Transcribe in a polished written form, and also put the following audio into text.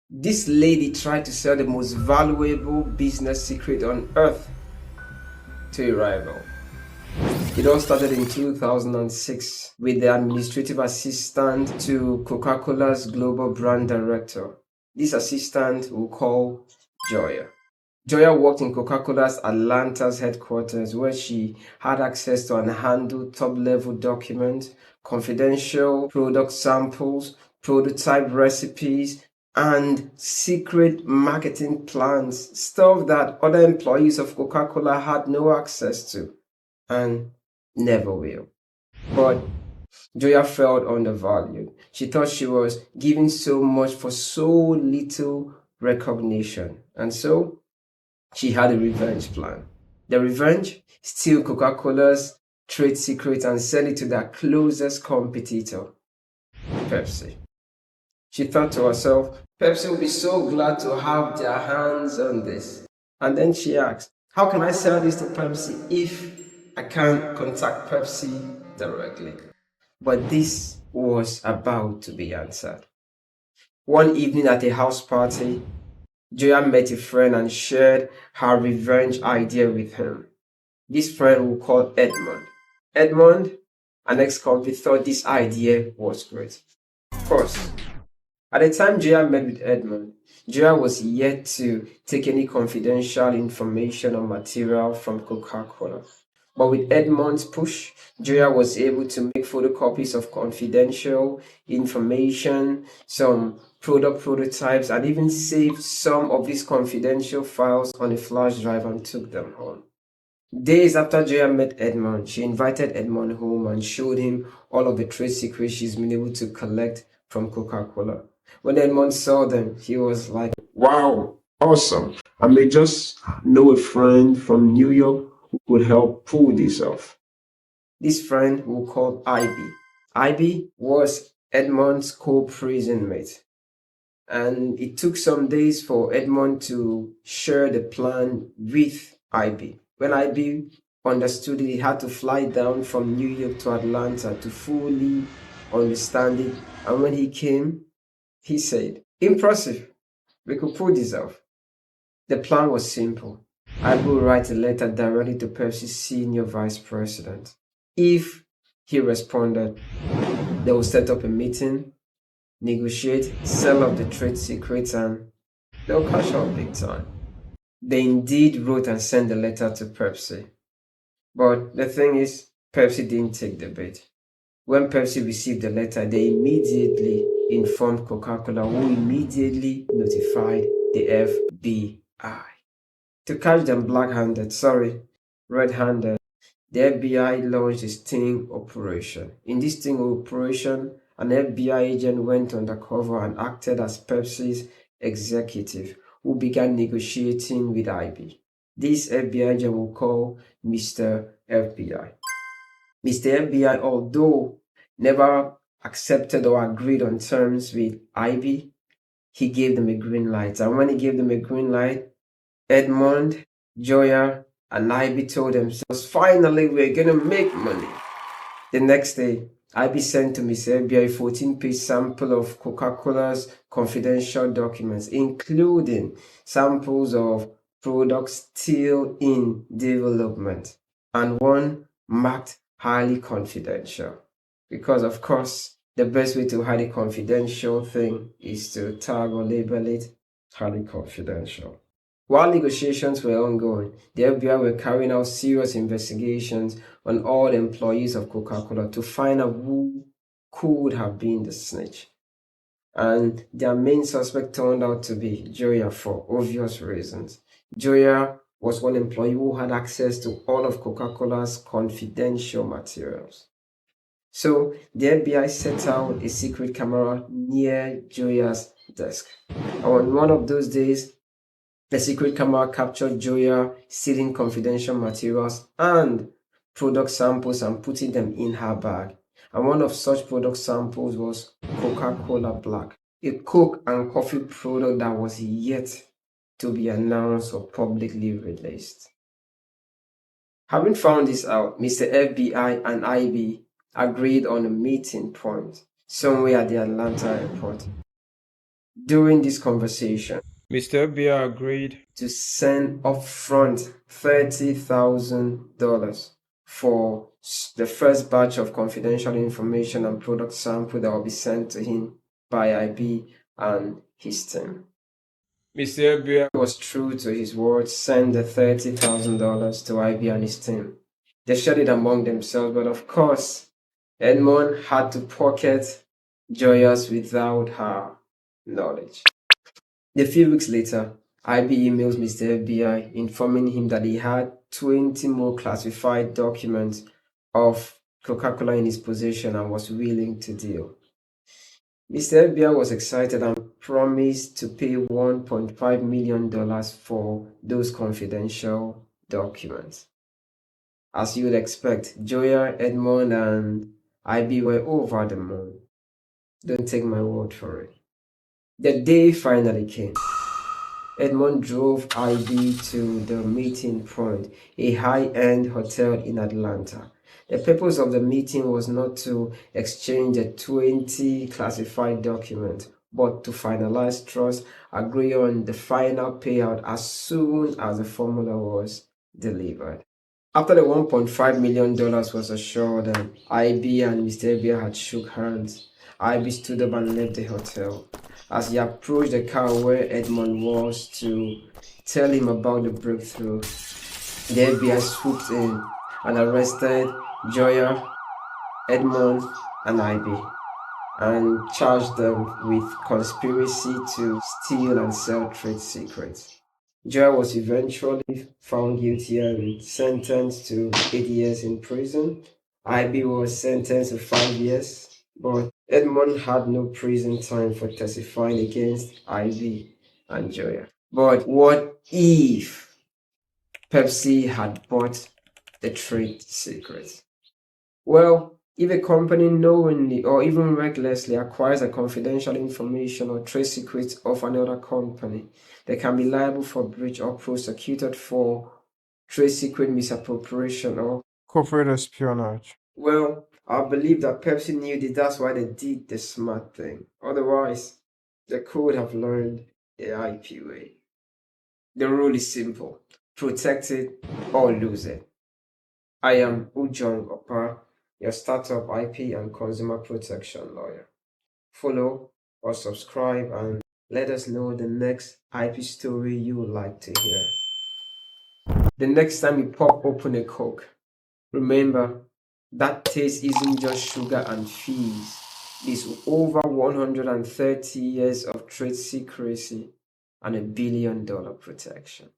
This lady tried to sell the most valuable business secret on earth to a rival. It all started in 2006 with the administrative assistant to Coca-Cola's global brand director. This assistant we'll call Joya. Joya worked in Coca-Cola's Atlanta's headquarters where she had access to and handled top-level documents, confidential product samples, prototype recipes, and secret marketing plans, stuff that other employees of Coca-Cola had no access to and never will. But Joya felt undervalued. She thought she was giving so much for so little recognition. And so she had a revenge plan. The revenge? Steal Coca-Cola's trade secret and sell it to their closest competitor, Pepsi. She thought to herself, Pepsi will be so glad to have their hands on this. And then she asked, how can I sell this to Pepsi if I can't contact Pepsi directly? But this was about to be answered. One evening at a house party, Joya met a friend and shared her revenge idea with him. This friend we call Edmund. Edmund, an ex-convict, thought this idea was great. Of course, at the time Joya met with Edmund, Joya was yet to take any confidential information or material from Coca-Cola. But with Edmund's push, Joya was able to make photocopies of confidential information, some product prototypes, and even saved some of these confidential files on a flash drive and took them home. Days after Joya met Edmund, she invited Edmund home and showed him all of the trade secrets she's been able to collect from Coca-Cola. When Edmund saw them, he was like, wow, awesome. I may just know a friend from New York who could help pull this off. This friend we'll call Ivy. Ivy was Edmund's co-prison mate. And it took some days for Edmund to share the plan with Ivy. When Ivy understood it, he had to fly down from New York to Atlanta to fully understand it. And when he came, he said, impressive, we could pull this off. The plan was simple. I will write a letter directly to Pepsi's senior vice president. If he responded, they will set up a meeting, negotiate, sell off the trade secrets, and they'll cash out big time. They indeed wrote and sent the letter to Pepsi. But the thing is, Pepsi didn't take the bait. When Pepsi received the letter, they immediately informed Coca-Cola, who immediately notified the FBI. To catch them red-handed, the FBI launched a sting operation. In this sting operation, an FBI agent went undercover and acted as Pepsi's executive, who began negotiating with IB. This FBI agent will call Mr. FBI. Mr. FBI, although never accepted or agreed on terms with IB, he gave them a green light. And when he gave them a green light, Edmund, Joya, and Ivy told themselves, finally, we're going to make money. The next day, Ivy sent to Mr. FBI a 14-page sample of Coca-Cola's confidential documents, including samples of products still in development, and one marked highly confidential. Because, of course, the best way to hide a confidential thing is to tag or label it highly confidential. While negotiations were ongoing, the FBI were carrying out serious investigations on all employees of Coca-Cola to find out who could have been the snitch. And their main suspect turned out to be Joya for obvious reasons. Joya was one employee who had access to all of Coca-Cola's confidential materials. So the FBI set out a secret camera near Joya's desk. And on one of those days, the secret camera captured Joya stealing confidential materials and product samples and putting them in her bag. And one of such product samples was Coca-Cola Black, a Coke and coffee product that was yet to be announced or publicly released. Having found this out, Mr. FBI and IB agreed on a meeting point somewhere at the Atlanta airport. During this conversation, Mr. FBI agreed. to send upfront $30,000 for the first batch of confidential information and product sample that will be sent to him by IB and his team. Mr. FBI He was true to his word, sent the $30,000 to IB and his team. They shared it among themselves, but of course, Edmond had to pocket Joyous without her knowledge. A few weeks later, IB emails Mr. FBI informing him that he had 20 more classified documents of Coca-Cola in his possession and was willing to deal. Mr. FBI was excited and promised to pay $1.5 million for those confidential documents. As you would expect, Joya, Edmond, and IB were over the moon. Don't take my word for it. The day finally came. Edmond drove IB to the meeting point, a high-end hotel in Atlanta. The purpose of the meeting was not to exchange the 20 classified documents, but to finalize trust, agree on the final payout as soon as the formula was delivered. After the $1.5 million was assured, IB and Mr. Abia had shook hands. IB stood up and left the hotel. As he approached the car where Edmond was to tell him about the breakthrough, the FBI swooped in and arrested Joya, Edmond, and IB and charged them with conspiracy to steal and sell trade secrets. Joya was eventually found guilty and sentenced to 8 years in prison. IB was sentenced to 5 years, but Edmond had no prison time for testifying against IB and Joya. But what if Pepsi had bought the trade secrets? Well, if a company knowingly or even recklessly acquires the confidential information or trade secrets of another company, they can be liable for breach or prosecuted for trade secret misappropriation or covert espionage. well, I believe that Pepsi knew this, that's why they did the smart thing. Otherwise, they could have learned the IP way. The rule is simple: protect it or lose it. I am Ujong Opa, your startup IP and consumer protection lawyer. Follow or subscribe and let us know the next IP story you would like to hear. The next time you pop open a Coke, remember that taste isn't just sugar and fees. It's over 130 years of trade secrecy and $1 billion protection.